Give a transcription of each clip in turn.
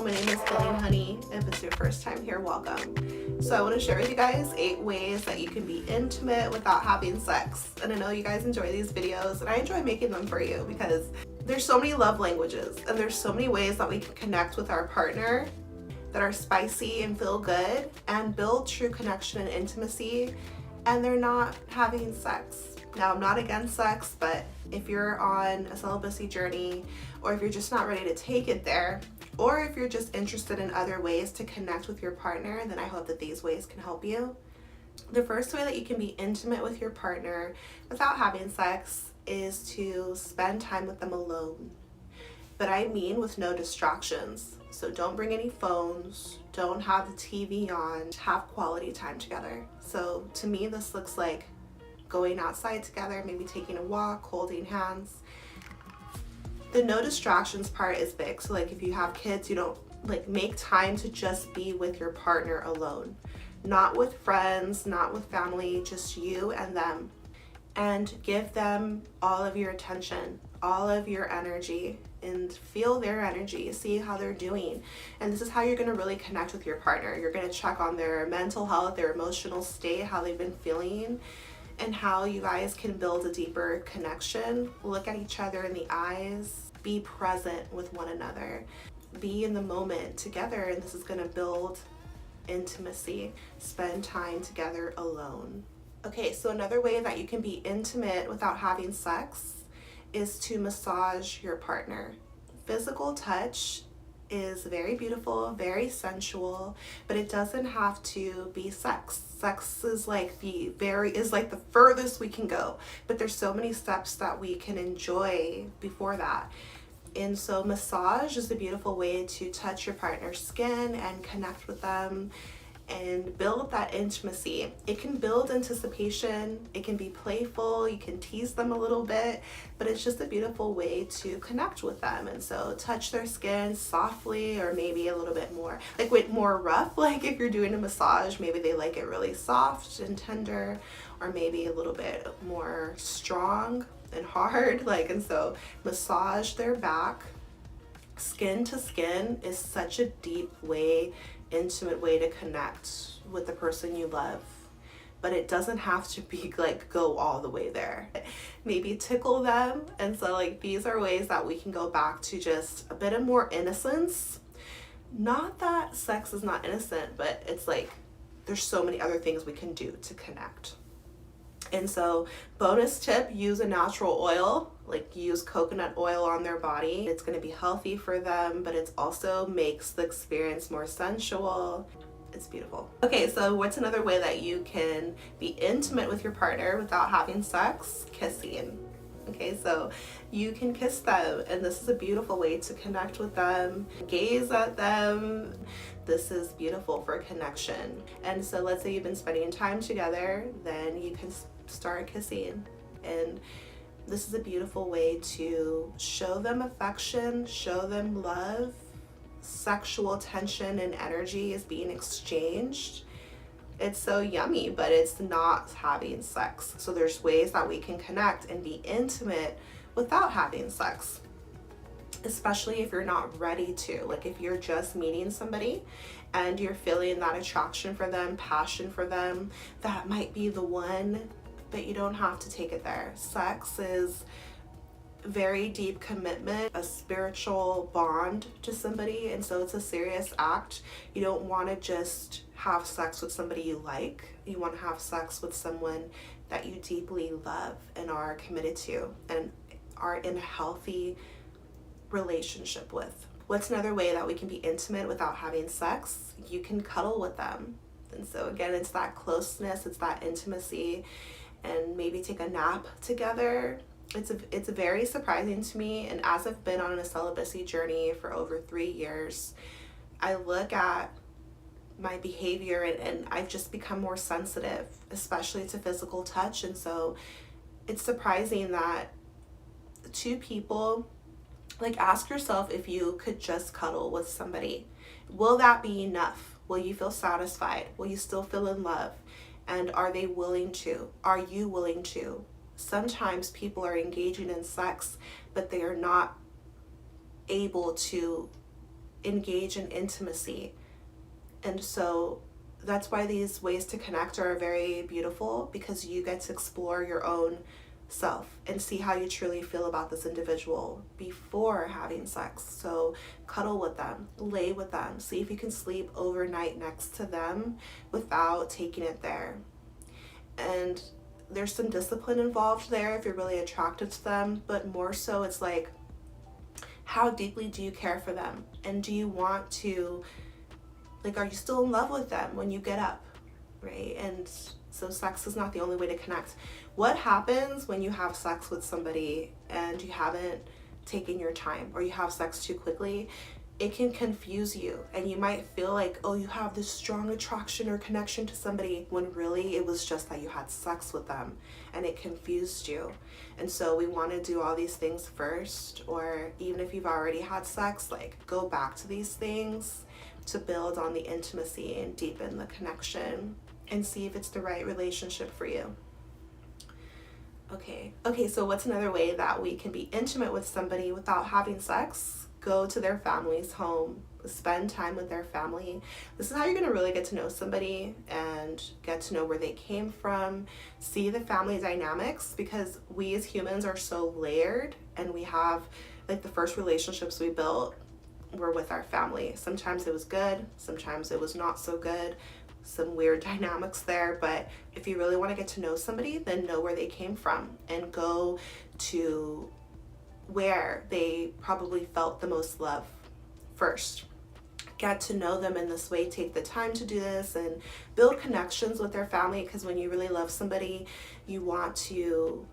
my name is Feeling Honey. If it's your first time here, welcome. So I want to share with you guys 8 ways that you can be intimate without having sex. And I know you guys enjoy these videos, and I enjoy making them for you because there's so many love languages and there's so many ways that we can connect with our partner that are spicy and feel good and build true connection and intimacy, and they're not having sex. Now, I'm not against sex, but if you're on a celibacy journey, or if you're just not ready to take it there, or if you're just interested in other ways to connect with your partner, then I hope that these ways can help you. The first way that you can be intimate with your partner without having sex is to spend time with them alone. But I mean with no distractions. So don't bring any phones, don't have the TV on, have quality time together. So to me, this looks like going outside together, maybe taking a walk, holding hands. The no distractions part is big. So like if you have kids, you don't make time to just be with your partner alone. Not with friends, not with family, just you and them. And give them all of your attention, all of your energy, and feel their energy, see how they're doing. And this is how you're going to really connect with your partner. You're going to check on their mental health, their emotional state, how they've been feeling, and how you guys can build a deeper connection. Look at each other in the eyes, be present with one another, be in the moment together, and this is going to build intimacy. Spend time together alone. Okay, so another way that you can be intimate without having sex is to massage your partner. Physical touch is very beautiful, very sensual, but it doesn't have to be sex. Sex is like the furthest we can go, but there's so many steps that we can enjoy before that. And so massage is a beautiful way to touch your partner's skin and connect with them and build that intimacy. It can build anticipation, it can be playful, you can tease them a little bit, but it's just a beautiful way to connect with them. And so touch their skin softly, or maybe a little bit more, with more rough, like if you're doing a massage, maybe they like it really soft and tender, or maybe a little bit more strong and hard, and so massage their back. Skin to skin is such a deep way, intimate way to connect with the person you love, but it doesn't have to be go all the way there. Maybe tickle them. And so these are ways that we can go back to just a bit of more innocence. Not that sex is not innocent, but it's there's so many other things we can do to connect. And so bonus tip, use a natural oil, use coconut oil on their body. It's going to be healthy for them, but it also makes the experience more sensual. It's beautiful. Okay, so what's another way that you can be intimate with your partner without having sex? Kissing. Okay, so you can kiss them, and this is a beautiful way to connect with them, gaze at them. This is beautiful for connection. And so let's say you've been spending time together, then you can start kissing. And this is a beautiful way to show them affection, show them love. Sexual tension and energy is being exchanged. It's so yummy, but it's not having sex. So there's ways that we can connect and be intimate without having sex, especially if you're not ready to. If you're just meeting somebody and you're feeling that attraction for them, passion for them, that might be the one, but you don't have to take it there. Sex is very deep commitment, a spiritual bond to somebody, and so it's a serious act. You don't want to just have sex with somebody you like. You want to have sex with someone that you deeply love and are committed to and are in a healthy relationship with. What's another way that we can be intimate without having sex? You can cuddle with them. And so again, it's that closeness, it's that intimacy, and maybe take a nap together. It's very surprising to me, and as I've been on a celibacy journey for over 3 years, I look at my behavior and I've just become more sensitive, especially to physical touch. And so it's surprising that two people, ask yourself, if you could just cuddle with somebody, will that be enough? Will you feel satisfied? Will you still feel in love? And are they willing to? Are you willing to? Sometimes people are engaging in sex, but they are not able to engage in intimacy. And so that's why these ways to connect are very beautiful, because you get to explore your own self and see how you truly feel about this individual before having sex. So cuddle with them, lay with them, see if you can sleep overnight next to them without taking it there. And there's some discipline involved there if you're really attracted to them, but more so it's like, how deeply do you care for them? And do you want to, like, are you still in love with them when you get up, right? And so sex is not the only way to connect. What happens when you have sex with somebody and you haven't taken your time, or you have sex too quickly? It can confuse you, and you might feel like, oh, you have this strong attraction or connection to somebody, when really it was just that you had sex with them and it confused you. And so we want to do all these things first, or even if you've already had sex, like, go back to these things to build on the intimacy and deepen the connection and see if it's the right relationship for you. Okay, so what's another way that we can be intimate with somebody without having sex? Go to their family's home, spend time with their family. This is how you're going to really get to know somebody and get to know where they came from, see the family dynamics, because we as humans are so layered, and we have, like, the first relationships we built were with our family. Sometimes it was good, sometimes it was not so good, some weird dynamics there. But if you really want to get to know somebody, then know where they came from and go to where they probably felt the most love first. Get to know them in this way. Take the time to do this and build connections with their family, because when you really love somebody, you want to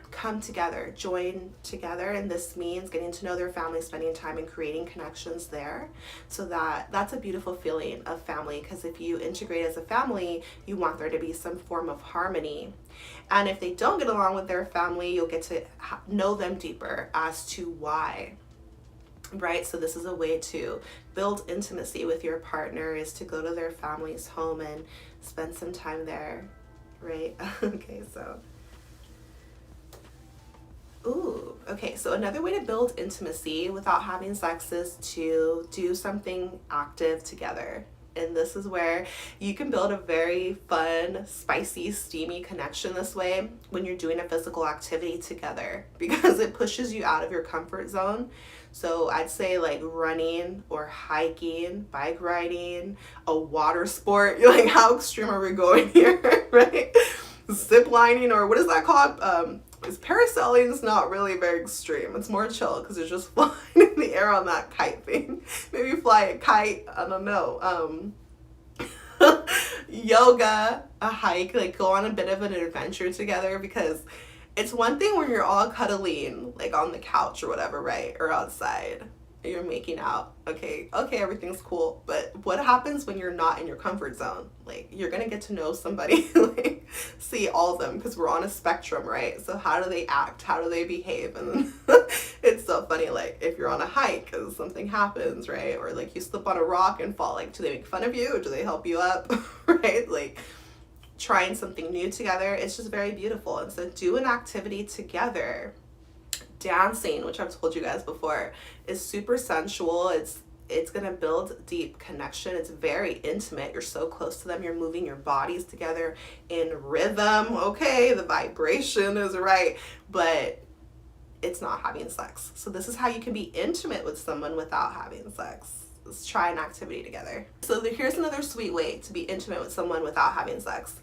come together, join together, and this means getting to know their family, spending time and creating connections there. So that's a beautiful feeling of family, because if you integrate as a family, you want there to be some form of harmony. And if they don't get along with their family, you'll get to know them deeper as to why, right? So this is a way to build intimacy with your partner, is to go to their family's home and spend some time there, right? So another way to build intimacy without having sex is to do something active together. And this is where you can build a very fun, spicy, steamy connection this way, when you're doing a physical activity together, because it pushes you out of your comfort zone. So I'd say, like, running or hiking, bike riding, a water sport. You're like, how extreme are we going here, right? Zip lining, or what is that called? Is parasailing is not really very extreme. It's more chill, because it's just flying in the air on that kite thing. Maybe fly a kite, I don't know. Yoga, a hike, like, go on a bit of an adventure together, because it's one thing when you're all cuddling, like, on the couch or whatever, right? Or outside, you're making out. Okay, everything's cool. But what happens when you're not in your comfort zone? Like, you're gonna get to know somebody, like, see all of them, because we're on a spectrum, right? So how do they act? How do they behave? And then it's so funny, like, if you're on a hike and something happens, right? Or, like, you slip on a rock and fall, like, do they make fun of you, or do they help you up? Right? Like, trying something new together, it's just very beautiful. And so do an activity together. Dancing, which I've told you guys before, is super sensual. It's gonna build deep connection. It's very intimate. You're so close to them. You're moving your bodies together in rhythm. Okay, the vibration is right, but it's not having sex. So this is how you can be intimate with someone without having sex. Let's try an activity together. So here's another sweet way to be intimate with someone without having sex.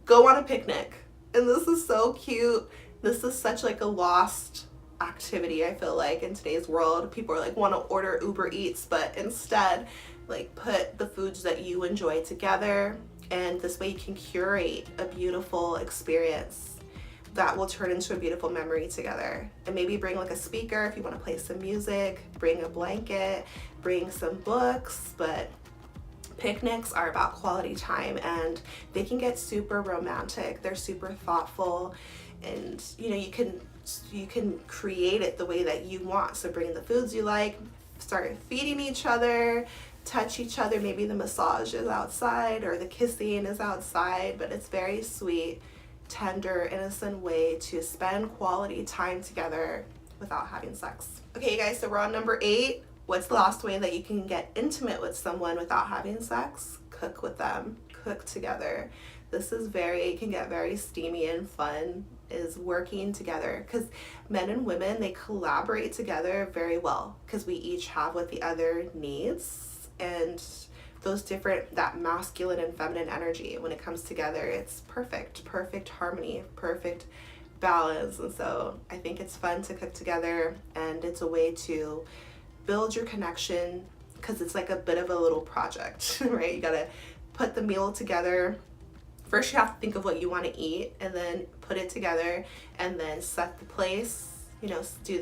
Go on a picnic. And this is so cute. This is such, like, a lost activity, I feel like, in today's world. People are like, want to order Uber Eats, but instead, like, put the foods that you enjoy together, and this way you can curate a beautiful experience that will turn into a beautiful memory together. And maybe bring, like, a speaker if you want to play some music, bring a blanket, bring some books. But picnics are about quality time, and they can get super romantic. They're super thoughtful, and you can create it the way that you want. So bring the foods you like, start feeding each other, touch each other. Maybe the massage is outside or the kissing is outside, but it's very sweet, tender, innocent way to spend quality time together without having sex. Okay, you guys, so we're on number 8. What's the last way that you can get intimate with someone without having sex? Cook with them. Cook together. This is it can get very steamy and fun, is working together, because men and women, they collaborate together very well because we each have what the other needs, and those different, that masculine and feminine energy, when it comes together, it's perfect harmony, perfect balance. And so I think it's fun to cook together, and it's a way to build your connection, because it's like a bit of a little project, right? You gotta put the meal together. First you have to think of what you want to eat, and then put it together, and then set the place,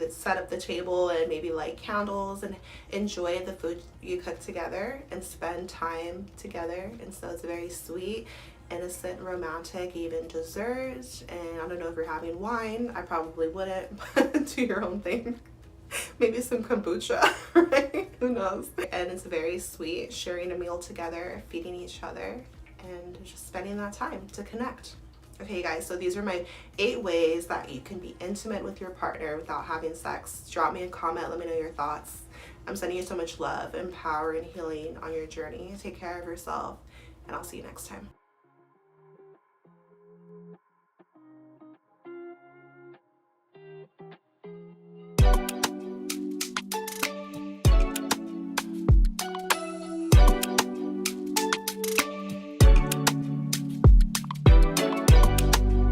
set up the table, and maybe light candles and enjoy the food you cook together and spend time together. And so it's a very sweet, innocent, romantic, even dessert. And I don't know if you're having wine, I probably wouldn't, but do your own thing. Maybe some kombucha, right? Who knows? And it's very sweet, sharing a meal together, feeding each other, and just spending that time to connect. Okay, guys, so these are my 8 ways that you can be intimate with your partner without having sex. Drop me a comment, let me know your thoughts. I'm sending you so much love and power and healing on your journey. Take care of yourself, and I'll see you next time.